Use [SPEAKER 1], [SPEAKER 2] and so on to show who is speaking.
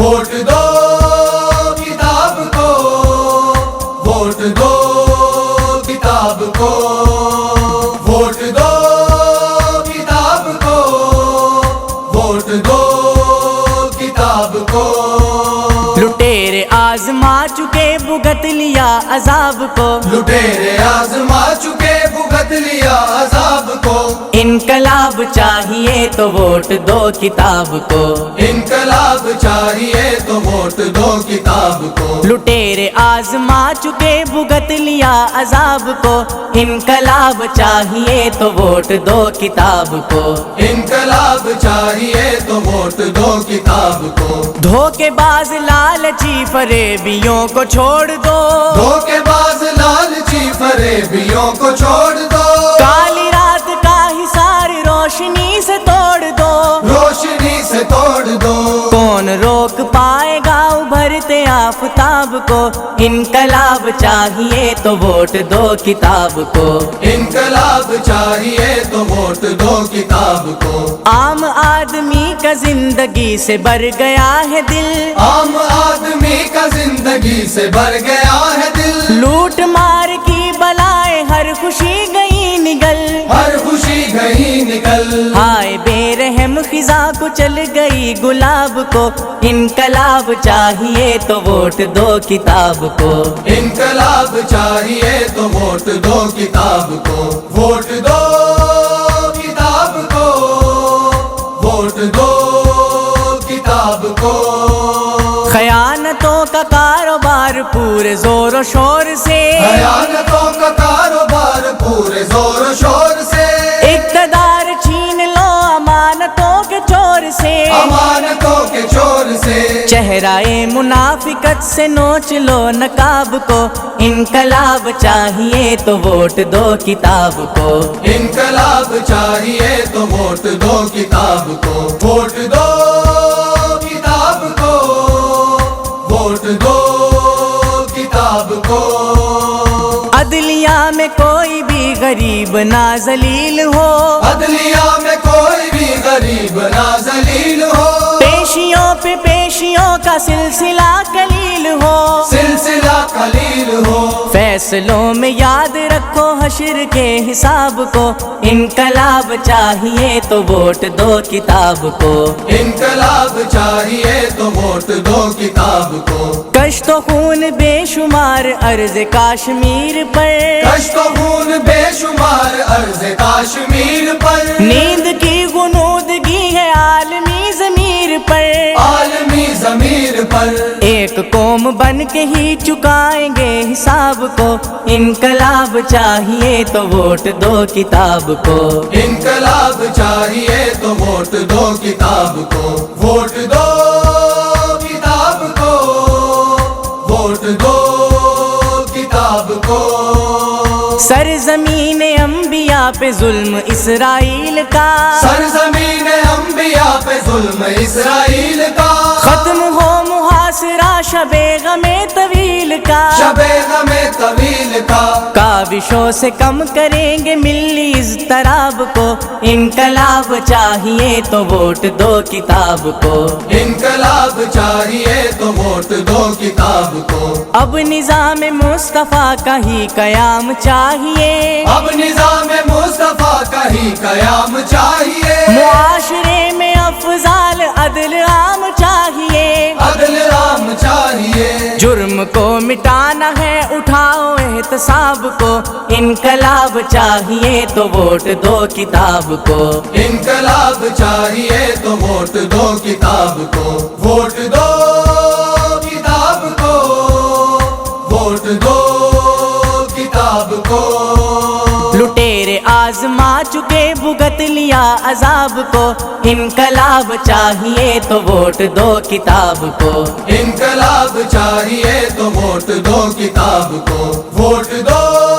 [SPEAKER 1] Vote دو کتاب کو، vote دو کتاب کو، ووٹ دو کتاب کو، ووٹ دو کتاب کو۔
[SPEAKER 2] لٹیرے آزما چکے بھگت لیا عذاب کو،
[SPEAKER 1] لٹیرے آزما چکے بھگت لیا عذاب کو۔
[SPEAKER 2] انقلاب چاہیے تو ووٹ دو کتاب کو،
[SPEAKER 1] انقلاب چاہیے تو ووٹ دو کتاب کو۔
[SPEAKER 2] لٹیرے آزما چکے بھگت لیا عذاب کو، انقلاب چاہیے تو ووٹ دو کتاب کو۔
[SPEAKER 1] انقلاب چاہیے تو ووٹ دو کتاب کو۔
[SPEAKER 2] دھوکے باز لالچی فریبیوں کو چھوڑ دو،
[SPEAKER 1] دھوکے باز لالچی فریبیوں کو چھوڑ دو،
[SPEAKER 2] کالی رات کا حصار روشنی سے توڑ دو،
[SPEAKER 1] روشنی سے توڑ دو۔
[SPEAKER 2] کون روک پائے گا ابھرتے آفتاب کو، انقلاب چاہیے تو ووٹ دو کتاب کو۔
[SPEAKER 1] انقلاب چاہیے تو ووٹ دو کتاب کو۔
[SPEAKER 2] عام آدمی کا زندگی سے بھر گیا ہے دل،
[SPEAKER 1] عام آدمی کا زندگی سے بھر گیا ہے دل،
[SPEAKER 2] لوٹ مار کی بلائیں ہر خوشی گئی نگل،
[SPEAKER 1] ہر خوشی گئی نکل۔
[SPEAKER 2] ہائے بے رحم خزاں کو چل گئی گلاب کو، انقلاب چاہیے تو ووٹ دو کتاب کو۔
[SPEAKER 1] انقلاب چاہیے تو ووٹ دو کتاب کو۔ ووٹ دو کتاب کو، ووٹ دو کتاب کو۔
[SPEAKER 2] خیانتوں کا کاروبار پورے زور و شور سے،
[SPEAKER 1] خیانتوں کا کاروبار پورے زور و شور سے،
[SPEAKER 2] اقتدار چھین لو امانتوں کے چور سے،
[SPEAKER 1] امانتوں کے چور سے،
[SPEAKER 2] چہرہ منافقت سے نوچ لو نقاب کو، انقلاب چاہیے تو ووٹ دو کتاب کو۔
[SPEAKER 1] انقلاب چاہیے تو ووٹ دو کتاب کو۔ ووٹ دو کتاب کو، ووٹ دو کتاب کو۔
[SPEAKER 2] عدلیہ میں کوئی بھی غریب نہ ذلیل ہو،
[SPEAKER 1] عدلیہ میں کوئی بھی غریب نہ ذلیل ہو،
[SPEAKER 2] پیشیوں پہ پیشیوں کا سلسلہ قلیل ہو،
[SPEAKER 1] سلسلہ قلیل ہو،
[SPEAKER 2] فیصلوں میں یاد رکھو حشر کے حساب کو، انقلاب چاہیے تو ووٹ دو کتاب کو۔
[SPEAKER 1] انقلاب چاہیے تو ووٹ دو کتاب کو۔
[SPEAKER 2] کشت و خون بے شمار عرض کاشمیر پر،
[SPEAKER 1] کشت و خون بے شمار عرض کاشمیر پر،
[SPEAKER 2] نیند کی غنودگی ہے عالمی ضمیر پر،
[SPEAKER 1] عالمی ضمیر پر،
[SPEAKER 2] ایک قوم بن کے ہی چکائیں گے حساب کو، انقلاب چاہیے تو ووٹ دو کتاب کو۔
[SPEAKER 1] انقلاب چاہیے تو ووٹ دو کتاب کو۔ ووٹ دو کتاب کو، ووٹ دو کتاب کو۔
[SPEAKER 2] سرزمین انبیاء پہ ظلم اسرائیل کا،
[SPEAKER 1] سرزمین انبیاء پہ ظلم اسرائیل کا،
[SPEAKER 2] ختم ہو محاصرہ شب غم طویل کا،
[SPEAKER 1] شب غم طویل کا،
[SPEAKER 2] کاوشوں سے کم کریں گے ملی اضطراب کو، انقلاب چاہیے تو ووٹ دو کتاب کو۔
[SPEAKER 1] انقلاب چاہیے تو ووٹ دو کتاب کو۔
[SPEAKER 2] اب نظام مصطفیٰ کا ہی قیام چاہیے،
[SPEAKER 1] اب نظام مصطفیٰ کا ہی قیام چاہیے،
[SPEAKER 2] معاشرے میں افضال عدل عام چاہیے،
[SPEAKER 1] عدل عام چاہیے،
[SPEAKER 2] جرم کو مٹانا ہے اٹھاؤ احتساب کو، انقلاب چاہیے تو ووٹ دو کتاب کو۔
[SPEAKER 1] انقلاب چاہیے تو ووٹ دو کتاب کو۔ ووٹ دو کتاب کو، ووٹ دو کتاب کو۔
[SPEAKER 2] لٹیرے آزما چکے بھگت لیا عذاب کو، انقلاب چاہیے تو ووٹ دو کتاب کو۔
[SPEAKER 1] انقلاب چاہیے تو ووٹ دو کتاب کو۔ ووٹ دو